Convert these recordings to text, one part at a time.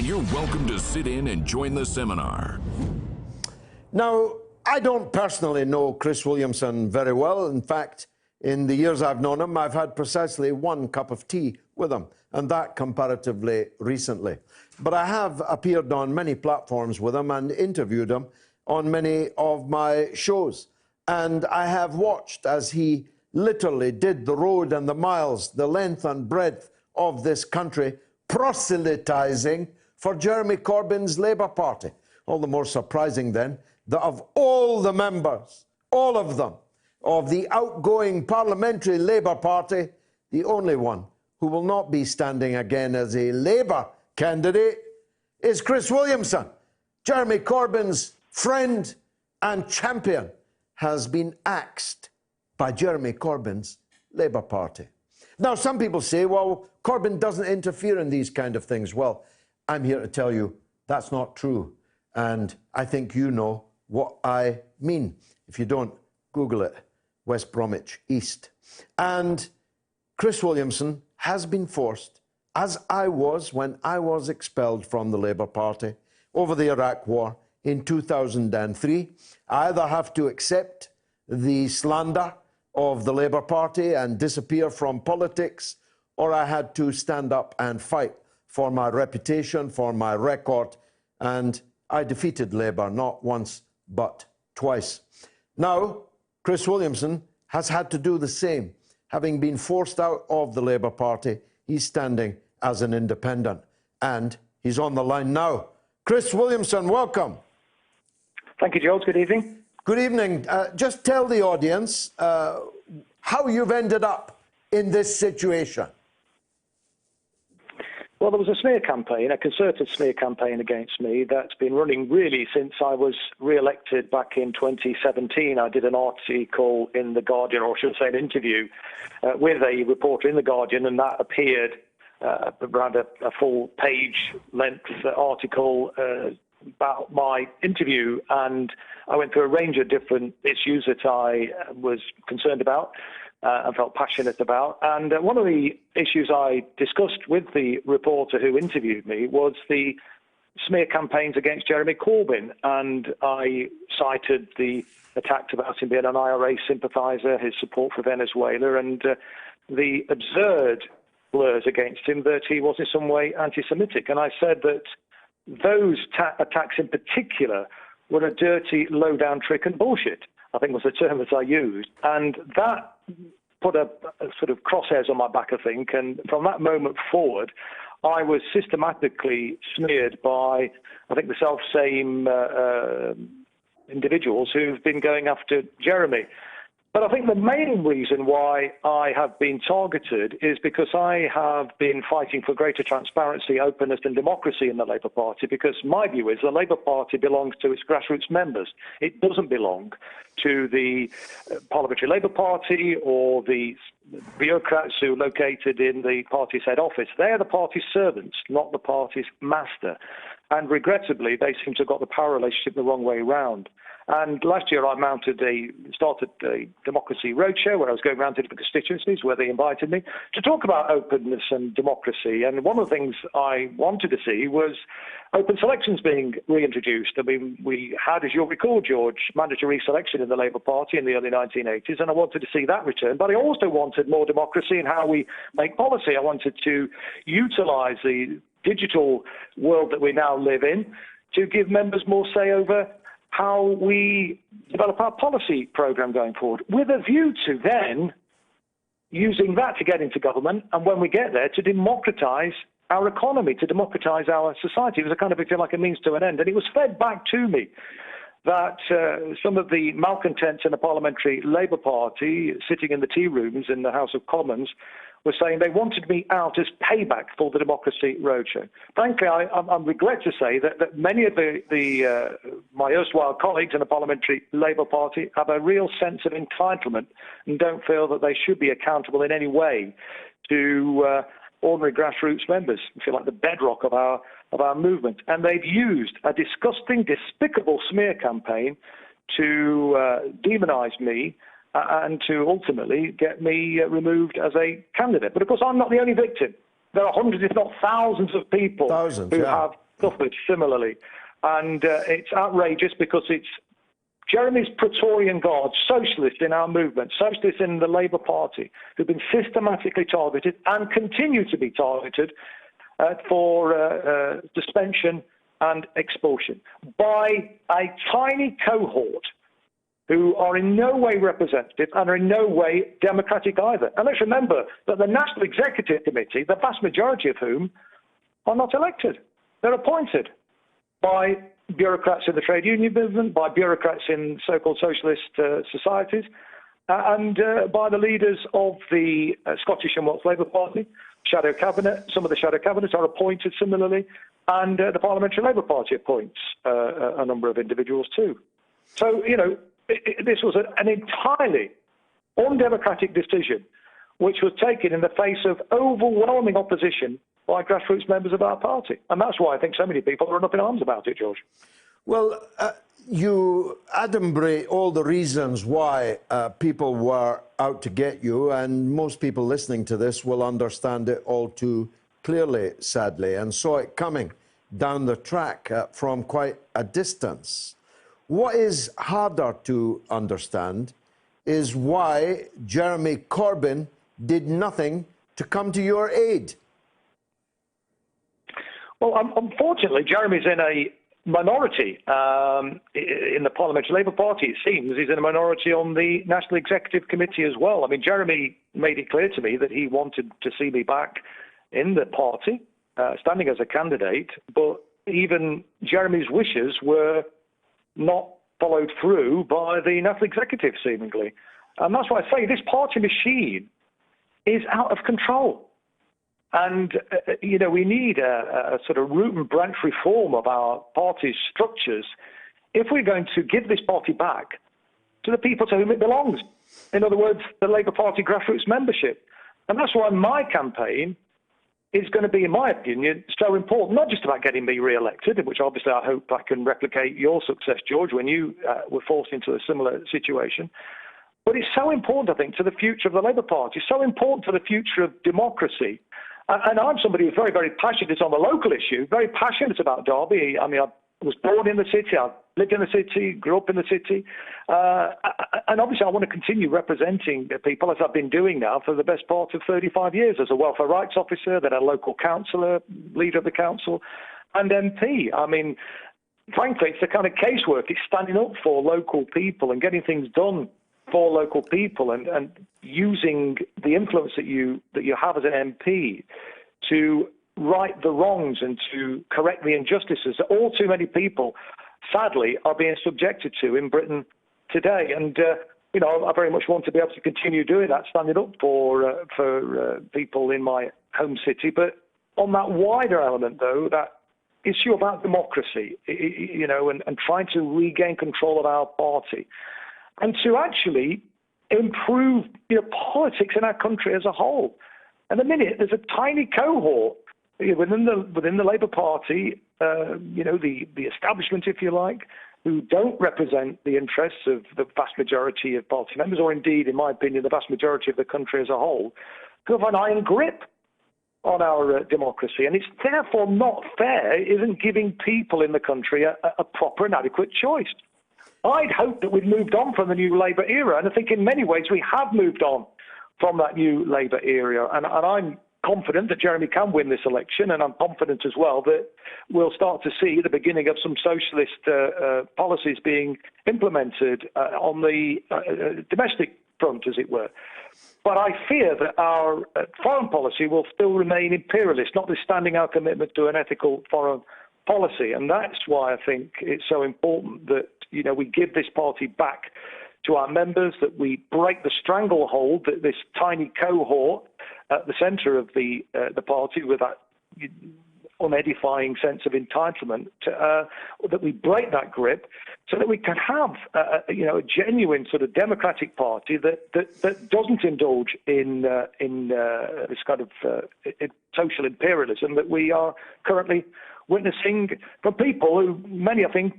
you're welcome to sit in and join the seminar. Now, I don't personally know Chris Williamson very well. In fact, in the years I've known him, I've had precisely one cup of tea with him, and that comparatively recently. But I have appeared on many platforms with him and interviewed him on many of my shows. And I have watched as he literally did the road and the miles, the length and breadth of this country, proselytizing for Jeremy Corbyn's Labour Party. All the more surprising then that of all the members, all of them, of the outgoing Parliamentary Labour Party, the only one who will not be standing again as a Labour candidate is Chris Williamson. Jeremy Corbyn's friend and champion has been axed by Jeremy Corbyn's Labour Party. Now, some people say, well, Corbyn doesn't interfere in these kind of things. Well, I'm here to tell you that's not true. And I think you know what I mean. If you don't, Google it, West Bromwich East. And Chris Williamson has been forced, as I was when I was expelled from the Labour Party over the Iraq War in 2003. I either have to accept the slander of the Labour Party and disappear from politics, or I had to stand up and fight for my reputation, for my record, and I defeated Labour not once but twice. Now, Chris Williamson has had to do the same. Having been forced out of the Labour Party, he's standing as an independent, and he's on the line now. Chris Williamson, welcome. Thank you, George. Good evening. Good evening. Just tell the audience how you've ended up in this situation. Well, there was a smear campaign, a concerted smear campaign against me that's been running really since I was re-elected back in 2017. I did an article in The Guardian, or I should say an interview, with a reporter in The Guardian, and that appeared around a full page-length article about my interview, and I went through a range of different issues that I was concerned about and felt passionate about. And one of the issues I discussed with the reporter who interviewed me was the smear campaigns against Jeremy Corbyn. And I cited the attacks about him being an IRA sympathiser, his support for Venezuela, and the absurd slurs against him that he was in some way anti-Semitic. And I said that those attacks in particular were a dirty, low-down trick and bullshit, I think was the term that I used. And that put a sort of crosshairs on my back, I think. And from that moment forward, I was systematically smeared by, I think, the self-same individuals who've been going after Jeremy. But I think the main reason why I have been targeted is because I have been fighting for greater transparency, openness and democracy in the Labour Party, because my view is the Labour Party belongs to its grassroots members. It doesn't belong to the Parliamentary Labour Party or the bureaucrats who are located in the party's head office. They're the party's servants, not the party's master. And regrettably, they seem to have got the power relationship the wrong way round. And last year I started a democracy roadshow where I was going around to different constituencies where they invited me to talk about openness and democracy. And one of the things I wanted to see was open selections being reintroduced. I mean, we had, as you'll recall, George, mandatory selection in the Labour Party in the early 1980s, and I wanted to see that return. But I also wanted more democracy in how we make policy. I wanted to utilise the digital world that we now live in to give members more say over how we develop our policy programme going forward, with a view to then using that to get into government, and when we get there, to democratise our economy, to democratise our society. It was a kind of, if you like, a means to an end. And it was fed back to me that some of the malcontents in the Parliamentary Labour Party, sitting in the tea rooms in the House of Commons, were saying they wanted me out as payback for the Democracy Roadshow. Frankly, I regret to say that many of my erstwhile colleagues in the Parliamentary Labour Party have a real sense of entitlement and don't feel that they should be accountable in any way to ordinary grassroots members, if you like, the bedrock of our movement. And they've used a disgusting, despicable smear campaign to demonise me and to ultimately get me removed as a candidate. But of course, I'm not the only victim. There are hundreds, if not thousands, of people who have suffered similarly. And it's outrageous because it's Jeremy's Praetorian Guard, socialists in our movement, socialists in the Labour Party, who've been systematically targeted and continue to be targeted for suspension and expulsion by a tiny cohort who are in no way representative and are in no way democratic either. And let's remember that the National Executive Committee, the vast majority of whom are not elected. They're appointed by bureaucrats in the trade union movement, by bureaucrats in so-called socialist societies, and by the leaders of the Scottish and Welsh Labour Party, shadow cabinet. Some of the shadow cabinets are appointed similarly, and the Parliamentary Labour Party appoints a number of individuals too. So, you know, this was an entirely undemocratic decision, which was taken in the face of overwhelming opposition by grassroots members of our party. And that's why I think so many people are up in arms about it, George. Well, you adumbrate all the reasons why people were out to get you, and most people listening to this will understand it all too clearly, sadly, and saw it coming down the track from quite a distance. What is harder to understand is why Jeremy Corbyn did nothing to come to your aid. Well, unfortunately, Jeremy's in a minority in the Parliamentary Labour Party, it seems. He's in a minority on the National Executive Committee as well. I mean, Jeremy made it clear to me that he wanted to see me back in the party, standing as a candidate, but even Jeremy's wishes were not followed through by the National Executive, seemingly. And that's why I say this party machine is out of control. And, you know, we need a sort of root and branch reform of our party's structures if we're going to give this party back to the people to whom it belongs. In other words, the Labour Party grassroots membership. And that's why my campaign is going to be, in my opinion, so important, not just about getting me re-elected, which obviously I hope I can replicate your success, George, when you were forced into a similar situation. But it's so important, I think, to the future of the Labour Party, so important to the future of democracy. And I'm somebody who's very, very passionate on the local issue, very passionate about Derby. I mean, I was born in the city, I lived in the city, grew up in the city. And obviously I want to continue representing people, as I've been doing now for the best part of 35 years, as a welfare rights officer, then a local councillor, leader of the council, and MP. I mean, frankly, it's the kind of casework. It's standing up for local people and getting things done for local people, and using the influence that you have as an MP to right the wrongs and to correct the injustices that all too many people, sadly, are being subjected to in Britain today. And you know, I very much want to be able to continue doing that, standing up for people in my home city. But on that wider element, though, that issue about democracy, you know, and trying to regain control of our party, and to actually improve, you know, politics in our country as a whole. And at the minute, there's a tiny cohort within the Labour Party, you know, the establishment, if you like, who don't represent the interests of the vast majority of party members, or indeed, in my opinion, the vast majority of the country as a whole, who have an iron grip on our democracy. And it's therefore not fair, it isn't giving people in the country a proper and adequate choice. I'd hoped that we'd moved on from the new Labour era, and I think in many ways we have moved on from that new Labour era. And I'm confident that Jeremy can win this election, and I'm confident as well that we'll start to see the beginning of some socialist policies being implemented on the domestic front, as it were. But I fear that our foreign policy will still remain imperialist, notwithstanding our commitment to an ethical foreign policy. And that's why I think it's so important that, you know, we give this party back to our members, that we break the stranglehold that this tiny cohort at the centre of the party, with that unedifying sense of entitlement, that we break that grip, so that we can have you know, a genuine sort of democratic party that doesn't indulge in this kind of social imperialism that we are currently witnessing from people who, many, I think,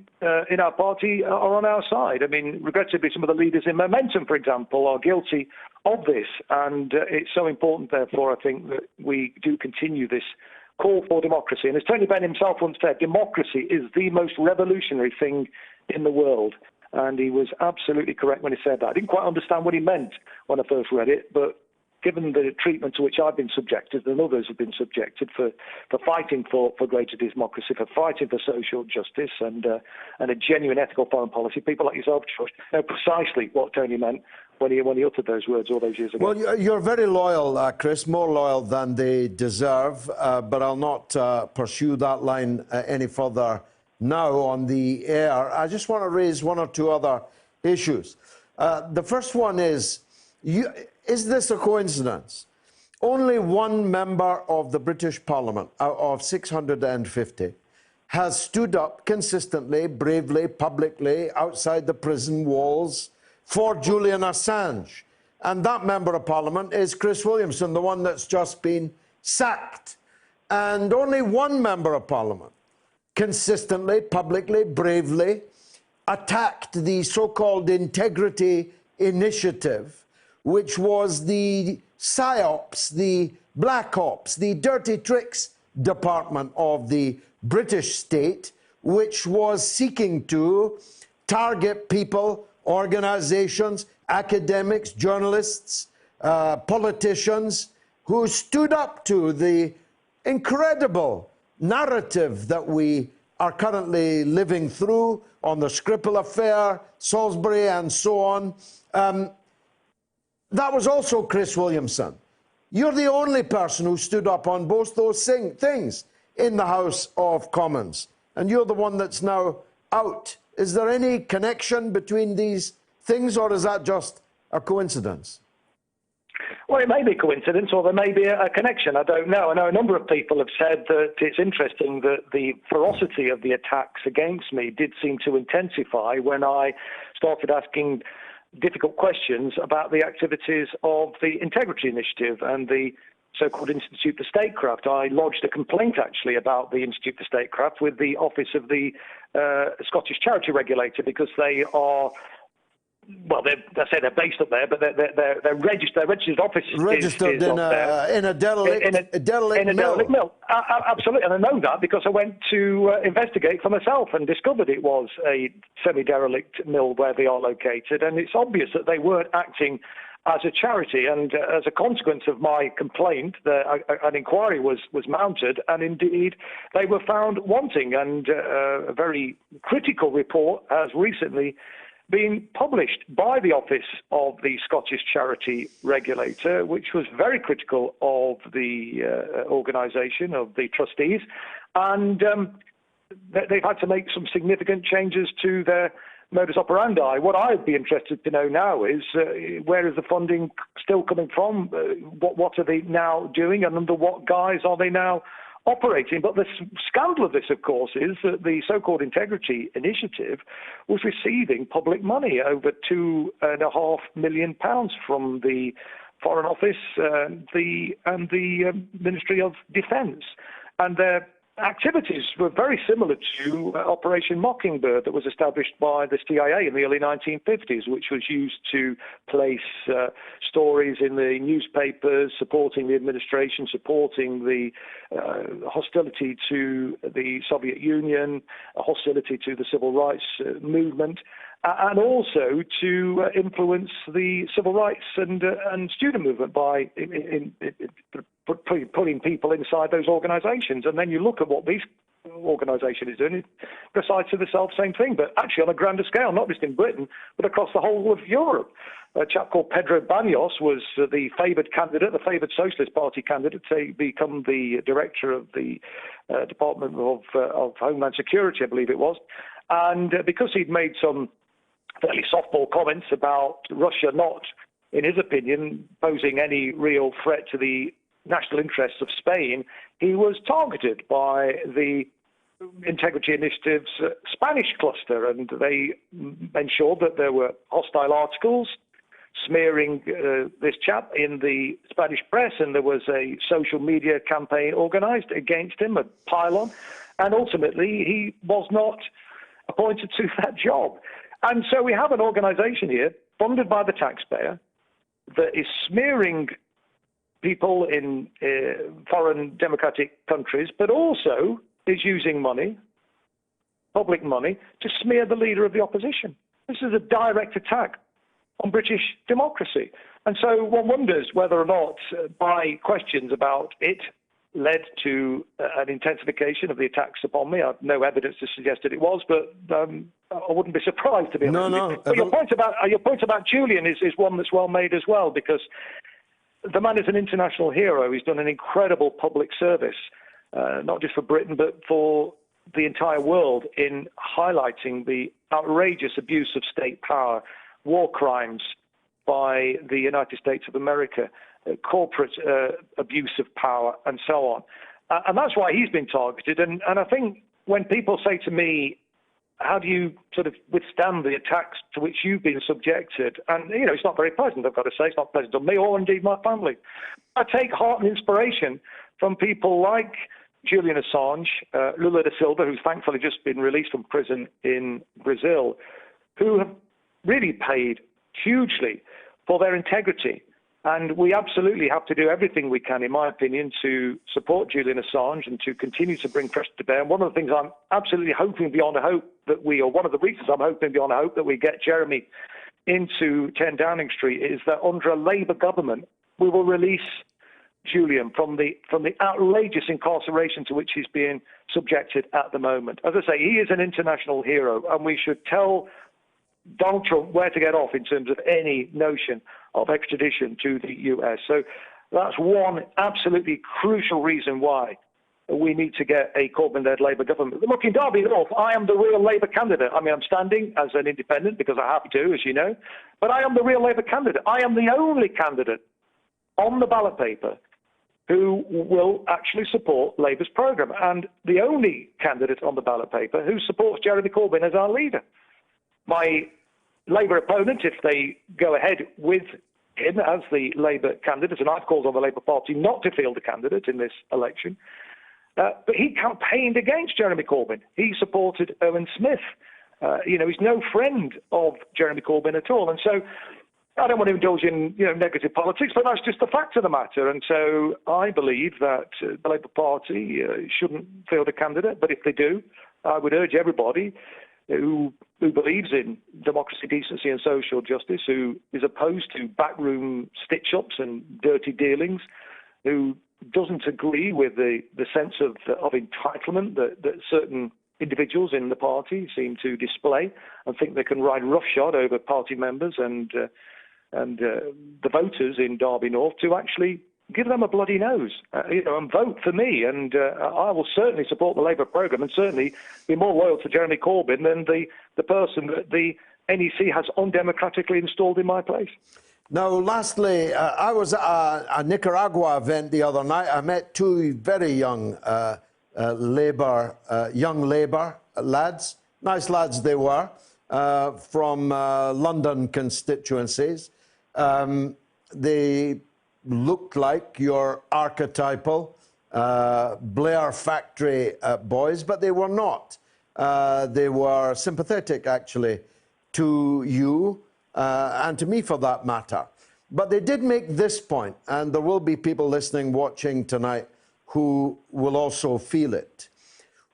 in our party are on our side. I mean, regrettably, some of the leaders in Momentum, for example, are guilty of this. And it's so important, therefore, I think, that we do continue this call for democracy. And as Tony Benn himself once said, democracy is the most revolutionary thing in the world. And he was absolutely correct when he said that. I didn't quite understand what he meant when I first read it, but given the treatment to which I've been subjected and others have been subjected for fighting for greater democracy, for fighting for social justice and a genuine ethical foreign policy, people like yourself, George, know precisely what Tony meant when he uttered those words all those years ago. Well, you're very loyal, Chris, more loyal than they deserve, but I'll not pursue that line any further now on the air. I just want to raise one or two other issues. The first one is this a coincidence? Only one member of the British Parliament out of 650 has stood up consistently, bravely, publicly, outside the prison walls for Julian Assange. And that member of Parliament is Chris Williamson, the one that's just been sacked. And only one member of Parliament consistently, publicly, bravely attacked the so-called Integrity Initiative, which was the PSYOPs, the Black Ops, the dirty tricks department of the British state, which was seeking to target people, organizations, academics, journalists, politicians who stood up to the incredible narrative that we are currently living through on the Skripal affair, Salisbury, and so on. That was also Chris Williamson. You're the only person who stood up on both those things in the House of Commons, and you're the one that's now out. Is there any connection between these things, or is that just a coincidence? Well, it may be a coincidence, or there may be a connection. I don't know. I know a number of people have said that it's interesting that the ferocity of the attacks against me did seem to intensify when I started asking difficult questions about the activities of the Integrity Initiative and the so-called Institute for Statecraft. I lodged a complaint, actually, about the Institute for Statecraft with the Office of the Scottish Charity Regulator, because they are, well, they say they're based up there, but they're registered. Their registered office registered is up there. in a derelict mill. Absolutely, and I know that because I went to investigate for myself and discovered it was a semi-derelict mill where they are located, and it's obvious that they weren't acting as a charity, and as a consequence of my complaint, an inquiry was mounted, and indeed they were found wanting, and a very critical report has recently been published by the Office of the Scottish Charity Regulator, which was very critical of the organisation, of the trustees, and they've had to make some significant changes to their modus operandi. What I'd be interested to know now is where is the funding still coming from? What are they now doing, and under what guise are they now operating? But the scandal of this, of course, is that the so-called Integrity Initiative was receiving public money, over £2.5 million from the Foreign Office and the Ministry of Defence. And their activities were very similar to Operation Mockingbird that was established by the CIA in the early 1950s, which was used to place stories in the newspapers supporting the administration, supporting the hostility to the Soviet Union, hostility to the civil rights movement, and also to influence the civil rights and student movement by putting people inside those organisations. And then you look at what this organisation is doing, it's precisely the same thing, but actually on a grander scale, not just in Britain, but across the whole of Europe. A chap called Pedro Baños was the favoured candidate, the favoured Socialist Party candidate, to become the director of the Department of Homeland Security, I believe it was. And because he'd made some fairly softball comments about Russia not, in his opinion, posing any real threat to the national interests of Spain, he was targeted by the Integrity Initiative's Spanish cluster, and they ensured that there were hostile articles smearing this chap in the Spanish press, and there was a social media campaign organised against him, a pile-on, and ultimately he was not appointed to that job. And so we have an organisation here, funded by the taxpayer, that is smearing people in foreign democratic countries, but also is using money, public money, to smear the leader of the opposition. This is a direct attack on British democracy. And so one wonders whether or not my questions about it led to an intensification of the attacks upon me. I have no evidence to suggest that it was, but I wouldn't be surprised to be honest. No. But your point about Julian is one that's well made as well, because the man is an international hero. He's done an incredible public service, not just for Britain, but for the entire world, in highlighting the outrageous abuse of state power, war crimes by the United States of America, corporate abuse of power, and so on. And that's why he's been targeted. And I think when people say to me, how do you sort of withstand the attacks to which you've been subjected? And, you know, it's not very pleasant, I've got to say. It's not pleasant on me or indeed my family. I take heart and inspiration from people like Julian Assange, Lula da Silva, who's thankfully just been released from prison in Brazil, who have really paid hugely for their integrity. And we absolutely have to do everything we can, in my opinion, to support Julian Assange and to continue to bring pressure to bear. And one of the things I'm absolutely hoping beyond a hope that one of the reasons I'm hoping beyond a hope that we get Jeremy into 10 Downing Street is that under a Labour government, we will release Julian from the outrageous incarceration to which he's being subjected at the moment. As I say, he is an international hero, and we should tell Donald Trump where to get off in terms of any notion of extradition to the US. So that's one absolutely crucial reason why we need to get a Corbyn-led Labour government. Look, in Derby North, I am the real Labour candidate. I mean, I'm standing as an independent because I have to, as you know, but I am the real Labour candidate. I am the only candidate on the ballot paper who will actually support Labour's programme, and the only candidate on the ballot paper who supports Jeremy Corbyn as our leader. My Labour opponent, if they go ahead with him as the Labour candidate, and I've called on the Labour Party not to field a candidate in this election, but he campaigned against Jeremy Corbyn. He supported Owen Smith. He's no friend of Jeremy Corbyn at all. And so I don't want to indulge in negative politics, but that's just the fact of the matter. And so I believe that the Labour Party shouldn't field a candidate, but if they do, I would urge everybody who believes in democracy, decency and social justice, who is opposed to backroom stitch-ups and dirty dealings, who doesn't agree with the sense of entitlement that certain individuals in the party seem to display and think they can ride roughshod over party members and the voters in Derby North, to actually give them a bloody nose, and vote for me. And I will certainly support the Labour programme and certainly be more loyal to Jeremy Corbyn than the person that the NEC has undemocratically installed in my place. Now, lastly, I was at a Nicaragua event the other night. I met two very young young Labour lads, nice lads they were, from London constituencies. They looked like your archetypal Blair factory boys, but they were not. They were sympathetic, actually, to you and to me, for that matter. But they did make this point, and there will be people listening, watching tonight, who will also feel it.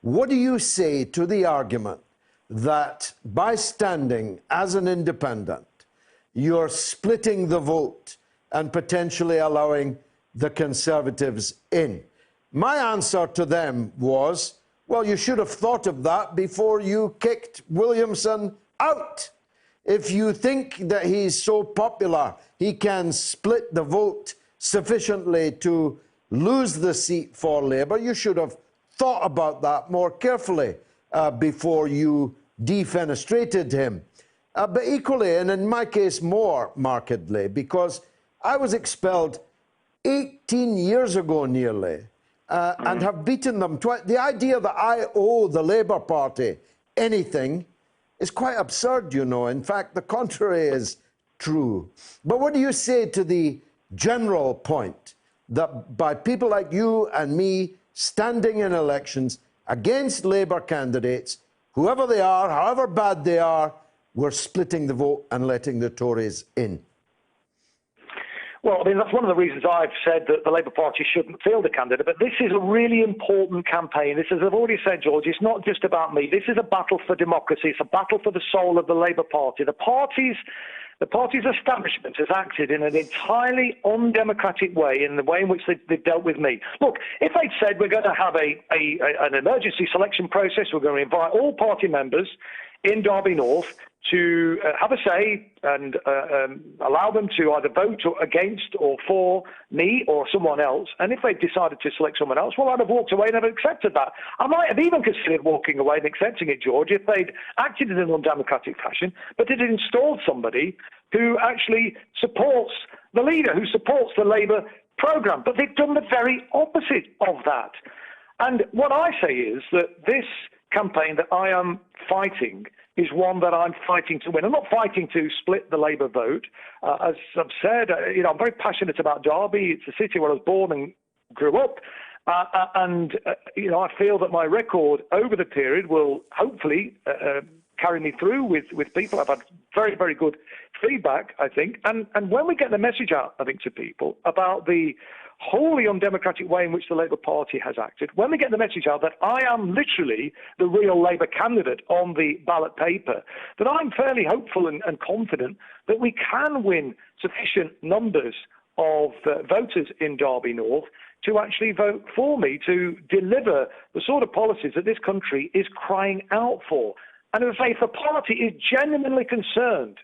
What do you say to the argument that by standing as an independent, you're splitting the vote and potentially allowing the Conservatives in? My answer to them was, well, you should have thought of that before you kicked Williamson out. If you think that he's so popular, he can split the vote sufficiently to lose the seat for Labour, you should have thought about that more carefully before you defenestrated him. But equally, and in my case more markedly, because I was expelled 18 years ago nearly and have beaten them twice. The idea that I owe the Labour Party anything is quite absurd, you know. In fact, the contrary is true. But what do you say to the general point that by people like you and me standing in elections against Labour candidates, whoever they are, however bad they are, we're splitting the vote and letting the Tories in? Well, I mean, that's one of the reasons I've said that the Labour Party shouldn't field a candidate. But this is a really important campaign. This, as I've already said, George, it's not just about me. This is a battle for democracy. It's a battle for the soul of the Labour Party. The party's establishment has acted in an entirely undemocratic way, in the way in which they've dealt with me. Look, if they'd said we're going to have an emergency selection process, we're going to invite all party members in Derby North to have a say and allow them to either vote against or for me or someone else. And if they decided to select someone else, well, I'd have walked away and have accepted that. I might have even considered walking away and accepting it, George, if they'd acted in an undemocratic fashion, but it had installed somebody who actually supports the leader, who supports the Labour programme. But they've done the very opposite of that. And what I say is that this campaign that I am fighting is one that I'm fighting to win. I'm not fighting to split the Labour vote. As I've said, I'm very passionate about Derby. It's a city where I was born and grew up. I feel that my record over the period will hopefully carry me through with people. I've had very, very good feedback, I think. And when we get the message out, I think, to people about the wholly undemocratic way in which the Labour Party has acted, when we get the message out that I am literally the real Labour candidate on the ballot paper, that I'm fairly hopeful and confident that we can win sufficient numbers of voters in Derby North to actually vote for me, to deliver the sort of policies that this country is crying out for. And as I say, if the party is genuinely concerned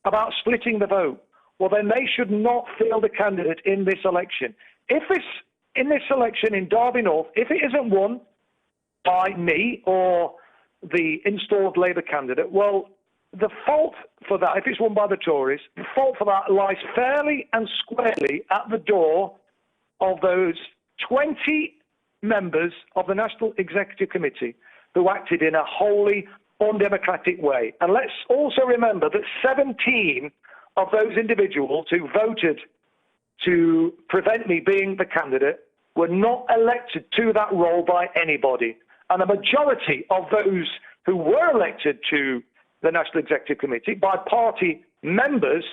about splitting the vote, well, then they should not field a candidate in this election. If it's in this election in Derby North, if it isn't won by me or the installed Labour candidate, well, the fault for that, if it's won by the Tories, the fault for that lies fairly and squarely at the door of those 20 members of the National Executive Committee who acted in a wholly undemocratic way. And let's also remember that 17 of those individuals who voted to prevent me being the candidate were not elected to that role by anybody. And a majority of those who were elected to the National Executive Committee by party members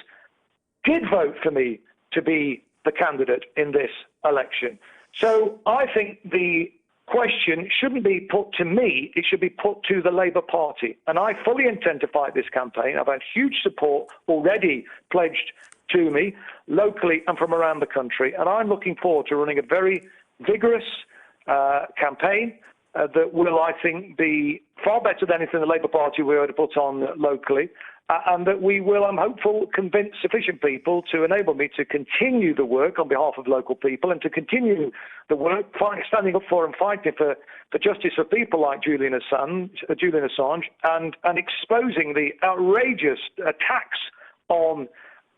did vote for me to be the candidate in this election. So I think the question shouldn't be put to me, it should be put to the Labour Party. And I fully intend to fight this campaign. I've had huge support already pledged to me, locally and from around the country. And I'm looking forward to running a very vigorous campaign that will, I think, be far better than anything the Labour Party were to put on locally. And that we will, I'm hopeful, convince sufficient people to enable me to continue the work on behalf of local people and to continue the work standing up for and fighting for justice for people like Julian Assange and exposing the outrageous attacks on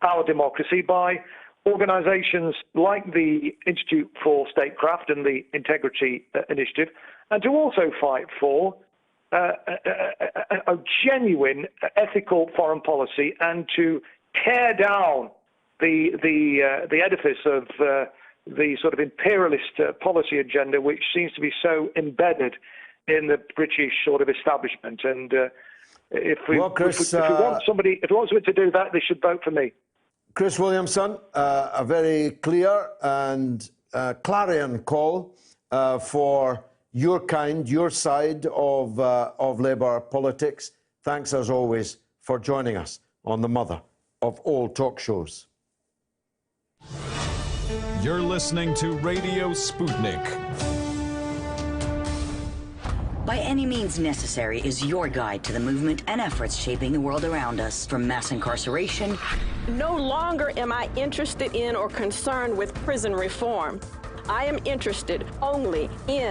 our democracy by organisations like the Institute for Statecraft and the Integrity Initiative, and to also fight for a genuine ethical foreign policy and to tear down the edifice of the sort of imperialist policy agenda, which seems to be so embedded in the British sort of establishment. And if we want somebody to do that, they should vote for me. Chris Williamson, a very clear and clarion call for your kind, your side of Labour politics. Thanks, as always, for joining us on the mother of all talk shows. You're listening to Radio Sputnik. By Any Means Necessary is your guide to the movement and efforts shaping the world around us, from mass incarceration. No longer am I interested in or concerned with prison reform. I am interested only in